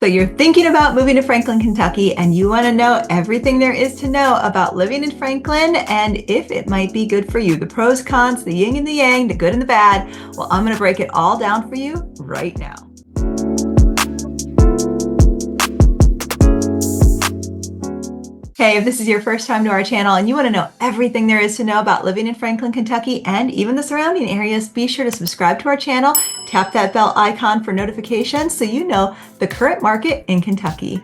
So you're thinking about moving to Franklin, Kentucky, and you want to know everything there is to know about living in Franklin and if it might be good for you, the pros, cons, the yin and the yang, the good and the bad. Well, I'm going to break it all down for you right now. Hey, if this is your first time to our channel and you want to know everything there is to know about living in Franklin, Kentucky, and even the surrounding areas, be sure to subscribe to our channel, tap that bell icon for notifications so you know the current market in Kentucky.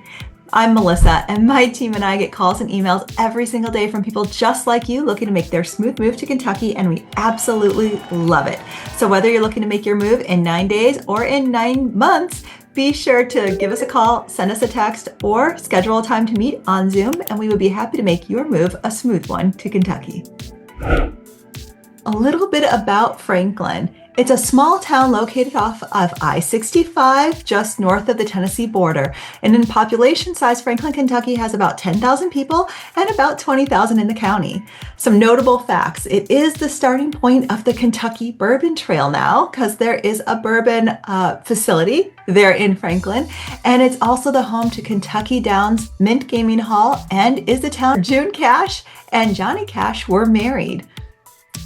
I'm Melissa, and my team and I get calls and emails every single day from people just like you looking to make their smooth move to Kentucky, and we absolutely love it. So whether you're looking to make your move in 9 days or in 9 months, be sure to give us a call, send us a text, or schedule a time to meet on Zoom, and we would be happy to make your move a smooth one to Kentucky. A little bit about Franklin. It's a small town located off of I-65, just north of the Tennessee border. And in population size, Franklin, Kentucky has about 10,000 people and about 20,000 in the county. Some notable facts. It is the starting point of the Kentucky Bourbon Trail now, because there is a bourbon facility there in Franklin. And it's also the home to Kentucky Downs Mint Gaming Hall and is the town June Cash and Johnny Cash were married.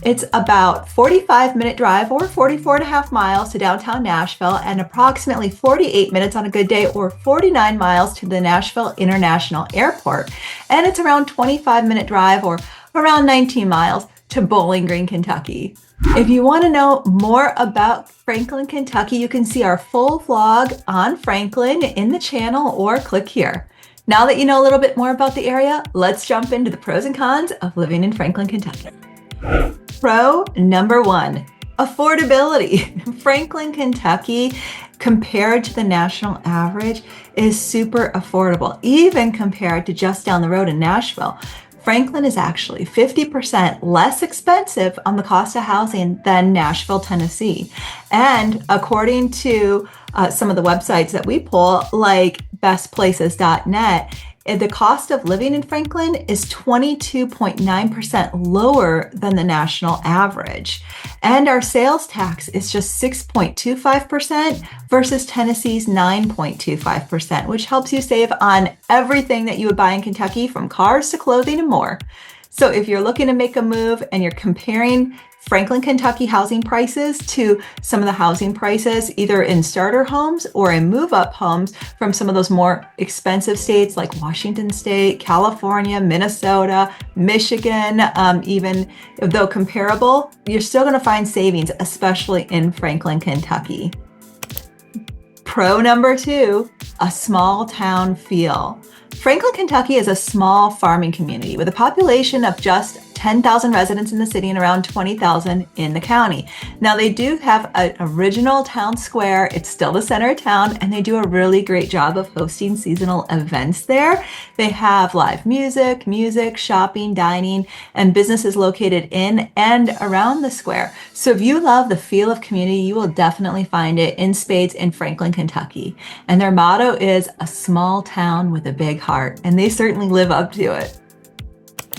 It's about 45-minute drive or 44.5 miles to downtown Nashville and approximately 48 minutes on a good day or 49 miles to the Nashville International Airport. And it's around 25-minute drive or around 19 miles to Bowling Green, Kentucky. If you want to know more about Franklin, Kentucky, you can see our full vlog on Franklin in the channel or click here. Now that you know a little bit more about the area, let's jump into the pros and cons of living in Franklin, Kentucky. Pro number 1, affordability. Franklin, Kentucky, compared to the national average, is super affordable, even compared to just down the road in Nashville. Franklin is actually 50% less expensive on the cost of housing than Nashville, Tennessee. And according to some of the websites that we pull, like bestplaces.net, the cost of living in Franklin is 22.9% lower than the national average. And our sales tax is just 6.25% versus Tennessee's 9.25%, which helps you save on everything that you would buy in Kentucky, from cars to clothing and more. So if you're looking to make a move and you're comparing Franklin, Kentucky housing prices to some of the housing prices either in starter homes or in move-up homes from some of those more expensive states like Washington State, California, Minnesota, Michigan, even though comparable, you're still going to find savings, especially in Franklin, Kentucky. Pro number 2, a small town feel. Franklin, Kentucky is a small farming community with a population of just 10,000 residents in the city and around 20,000 in the county. Now, they do have an original town square. It's still the center of town, and they do a really great job of hosting seasonal events there. They have live music, shopping, dining, and businesses located in and around the square. So if you love the feel of community, you will definitely find it in spades in Franklin, Kentucky. And their motto is a small town with a big heart, and they certainly live up to it.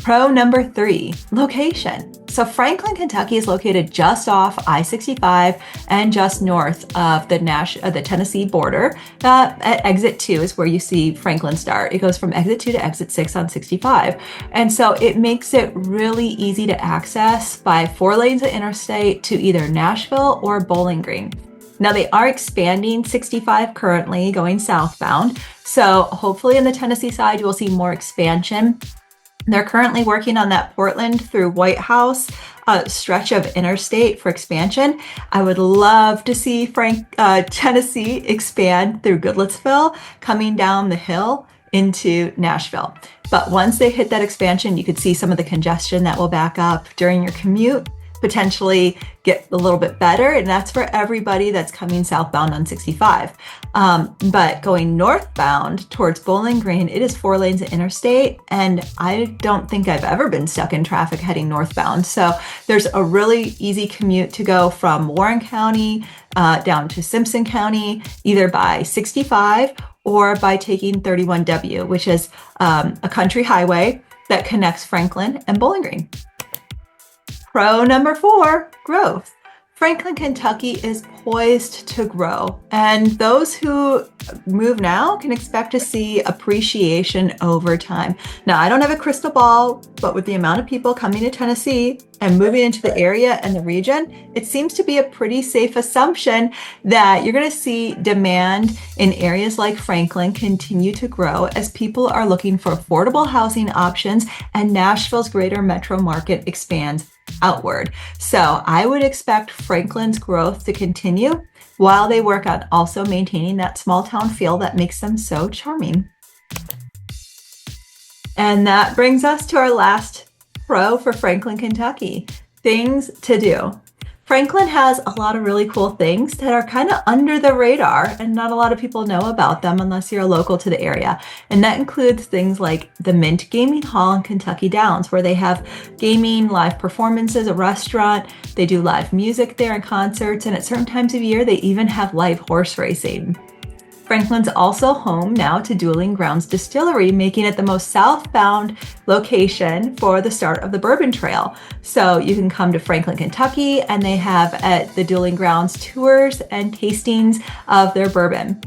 Pro number 3, location. So Franklin, Kentucky is located just off I-65 and just north of the Tennessee border. At exit 2 is where you see Franklin start. It goes from exit 2 to exit 6 on 65. And so it makes it really easy to access by 4 lanes of interstate to either Nashville or Bowling Green. Now, they are expanding 65 currently, going southbound. So hopefully in the Tennessee side, you will see more expansion. They're currently working on that Portland through White House stretch of interstate for expansion. I would love to see Tennessee expand through Goodlettsville, coming down the hill into Nashville. But once they hit that expansion, you could see some of the congestion that will back up during your commute potentially get a little bit better, and that's for everybody that's coming southbound on 65. But going northbound towards Bowling Green, it is 4 lanes of interstate, and I don't think I've ever been stuck in traffic heading northbound. So there's a really easy commute to go from Warren County down to Simpson County, either by 65 or by taking 31W, which is a country highway that connects Franklin and Bowling Green. Pro number 4, growth. Franklin, Kentucky is poised to grow, and those who move now can expect to see appreciation over time. Now, I don't have a crystal ball, but with the amount of people coming to Tennessee and moving into the area and the region, it seems to be a pretty safe assumption that you're going to see demand in areas like Franklin continue to grow as people are looking for affordable housing options and Nashville's greater metro market expands outward. So I would expect Franklin's growth to continue while they work on also maintaining that small town feel that makes them so charming. And that brings us to our last pro for Franklin, Kentucky, things to do. Franklin has a lot of really cool things that are kind of under the radar and not a lot of people know about them unless you're local to the area. And that includes things like the Mint Gaming Hall in Kentucky Downs, where they have gaming, live performances, a restaurant. They do live music there and concerts. And at certain times of year, they even have live horse racing. Franklin's also home now to Dueling Grounds Distillery, making it the most southbound location for the start of the Bourbon Trail. So you can come to Franklin, Kentucky, and they have at the Dueling Grounds tours and tastings of their bourbon.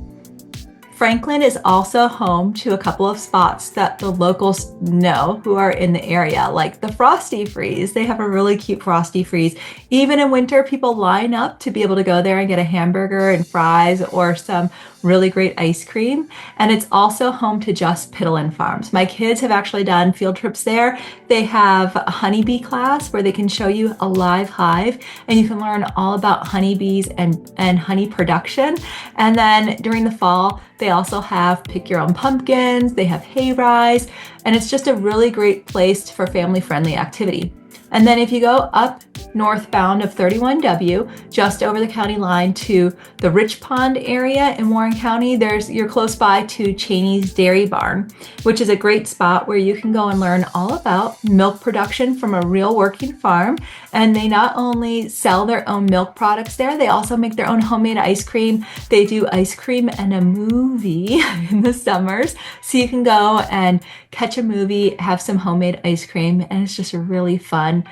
Franklin is also home to a couple of spots that the locals know who are in the area, like the Frosty Freeze. They have a really cute Frosty Freeze. Even in winter, people line up to be able to go there and get a hamburger and fries or some really great ice cream. And it's also home to Just Piddlin' Farms. My kids have actually done field trips there. They have a honeybee class where they can show you a live hive and you can learn all about honeybees and honey production. And then during the fall, they also have pick your own pumpkins, they have hay rides, and it's just a really great place for family-friendly activity. And then if you go up northbound of 31W, just over the county line to the Rich Pond area in Warren County, you're close by to Cheney's Dairy Barn, which is a great spot where you can go and learn all about milk production from a real working farm. And they not only sell their own milk products there, they also make their own homemade ice cream. They do ice cream and a movie in the summers. So you can go and catch a movie, have some homemade ice cream, and it's just a really fun,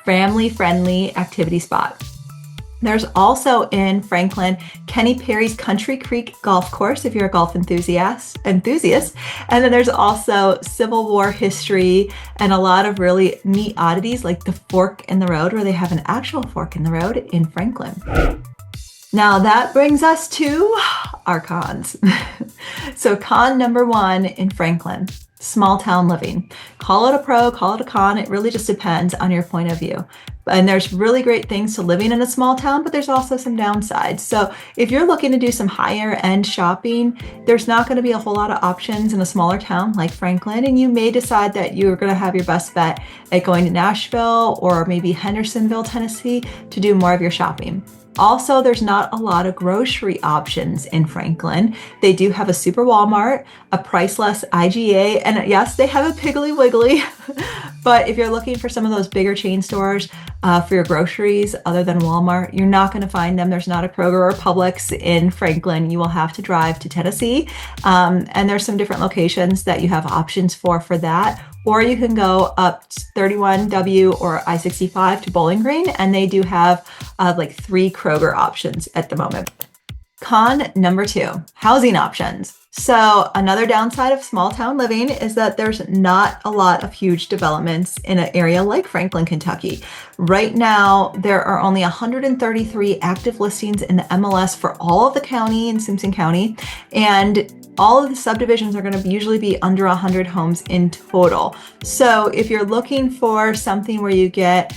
family-friendly activity spot. There's also in Franklin, Kenny Perry's Country Creek Golf Course, if you're a golf enthusiast. And then there's also Civil War history and a lot of really neat oddities like the fork in the road, where they have an actual fork in the road in Franklin. Now that brings us to our cons. So con number one in Franklin, small town living. Call it a pro, call it a con. It really just depends on your point of view. And there's really great things to living in a small town, but there's also some downsides. So if you're looking to do some higher end shopping, there's not going to be a whole lot of options in a smaller town like Franklin. And you may decide that you're going to have your best bet at going to Nashville or maybe Hendersonville, Tennessee to do more of your shopping. Also, there's not a lot of grocery options in Franklin. They do have a Super Walmart, a Priceless IGA, and yes, they have a Piggly Wiggly. But if you're looking for some of those bigger chain stores for your groceries other than Walmart, you're not going to find them. There's not a Kroger or Publix in Franklin. You will have to drive to Tennessee. And there's some different locations that you have options for that. Or you can go up 31W or I-65 to Bowling Green, and they do have like 3 Kroger options at the moment. Con number 2, housing options. So another downside of small town living is that there's not a lot of huge developments in an area like Franklin, Kentucky. Right now, there are only 133 active listings in the MLS for all of the county in Simpson County, and all of the subdivisions are going to usually be under 100 homes in total. So if you're looking for something where you get,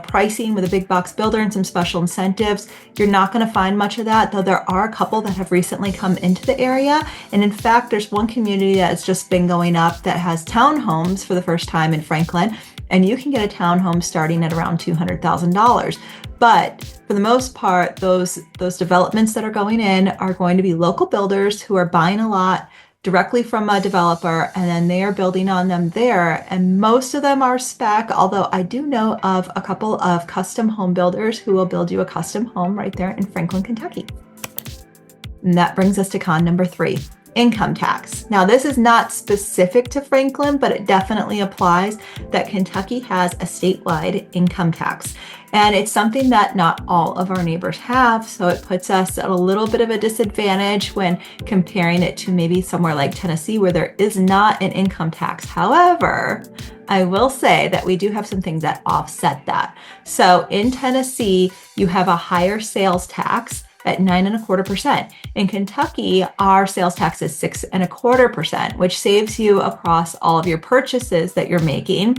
pricing with a big box builder and some special incentives, you're not going to find much of that, though there are a couple that have recently come into the area. And in fact, there's one community that's just been going up that has townhomes for the first time in Franklin. And you can get a townhome starting at around $200,000. But for the most part, those developments that are going in are going to be local builders who are buying a lot directly from a developer, and then they are building on them there. And most of them are spec, although I do know of a couple of custom home builders who will build you a custom home right there in Franklin, Kentucky. And that brings us to con number 3. income tax. Now, this is not specific to Franklin, but it definitely applies that Kentucky has a statewide income tax. And it's something that not all of our neighbors have, so it puts us at a little bit of a disadvantage when comparing it to maybe somewhere like Tennessee, where there is not an income tax. However, I will say that we do have some things that offset that. So in Tennessee, you have a higher sales tax at 9.25%. In Kentucky, our sales tax is 6.25%, which saves you across all of your purchases that you're making.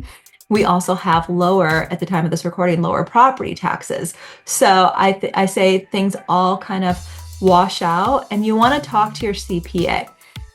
We also have lower, at the time of this recording, lower property taxes. So I say things all kind of wash out, and you want to talk to your CPA.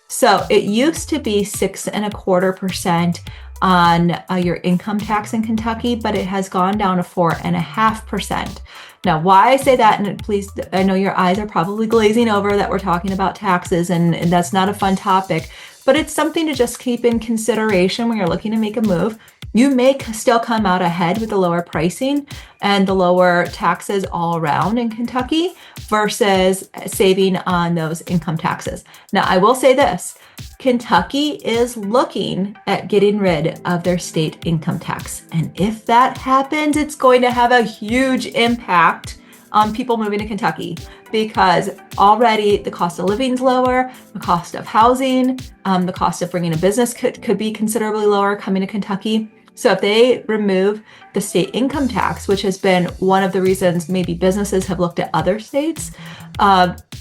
So it used to be 6.25% on your income tax in Kentucky, but it has gone down to 4.5%. Now, why I say that, and please, I know your eyes are probably glazing over that we're talking about taxes, and that's not a fun topic, but it's something to just keep in consideration when you're looking to make a move. You may still come out ahead with the lower pricing and the lower taxes all around in Kentucky versus saving on those income taxes. Now, I will say this, Kentucky is looking at getting rid of their state income tax. And if that happens, it's going to have a huge impact on people moving to Kentucky, because already the cost of living is lower, the cost of housing, the cost of bringing a business could be considerably lower coming to Kentucky. So if they remove the state income tax, which has been one of the reasons maybe businesses have looked at other states,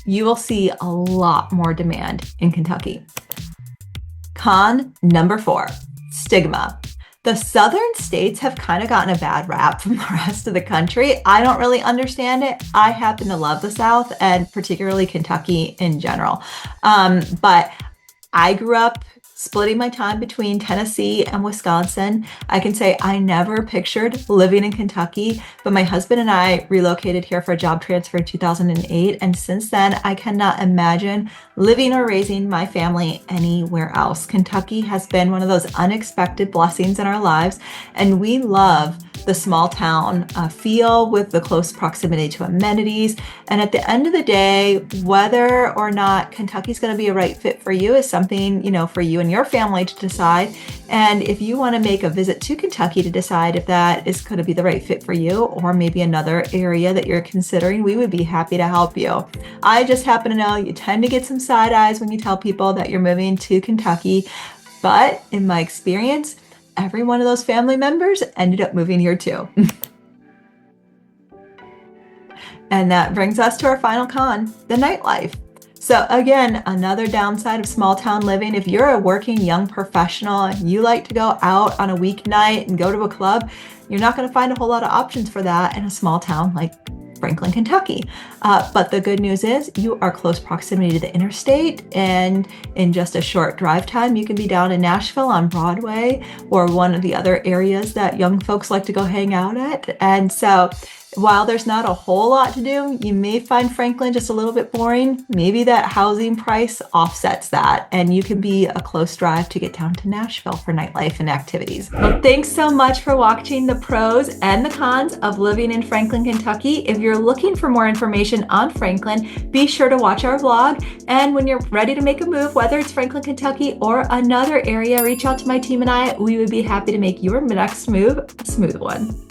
you will see a lot more demand in Kentucky. Con number 4, stigma. The southern states have kind of gotten a bad rap from the rest of the country. I don't really understand it. I happen to love the South, and particularly Kentucky in general. But I grew up splitting my time between Tennessee and Wisconsin. I can say I never pictured living in Kentucky, but my husband and I relocated here for a job transfer in 2008. And since then, I cannot imagine living or raising my family anywhere else. Kentucky has been one of those unexpected blessings in our lives, and we love the small town feel with the close proximity to amenities. And at the end of the day, whether or not Kentucky's going to be a right fit for you is something, for you and your family to decide. And if you want to make a visit to Kentucky to decide if that is going to be the right fit for you, or maybe another area that you're considering, we would be happy to help you. I just happen to know you tend to get some side eyes when you tell people that you're moving to Kentucky. But in my experience, every one of those family members ended up moving here too. And that brings us to our final con, the nightlife. So again, another downside of small town living. If you're a working young professional and you like to go out on a weeknight and go to a club, you're not going to find a whole lot of options for that in a small town like Franklin, Kentucky. But the good news is you are close proximity to the interstate, and in just a short drive time, you can be down in Nashville on Broadway, or one of the other areas that young folks like to go hang out at. And so while there's not a whole lot to do, you may find Franklin just a little bit boring. Maybe that housing price offsets that, and you can be a close drive to get down to Nashville for nightlife and activities. Well, thanks so much for watching the pros and the cons of living in Franklin, Kentucky. If you're looking for more information on Franklin, be sure to watch our vlog. And when you're ready to make a move, whether it's Franklin, Kentucky or another area, reach out to my team and I. We would be happy to make your next move a smooth one.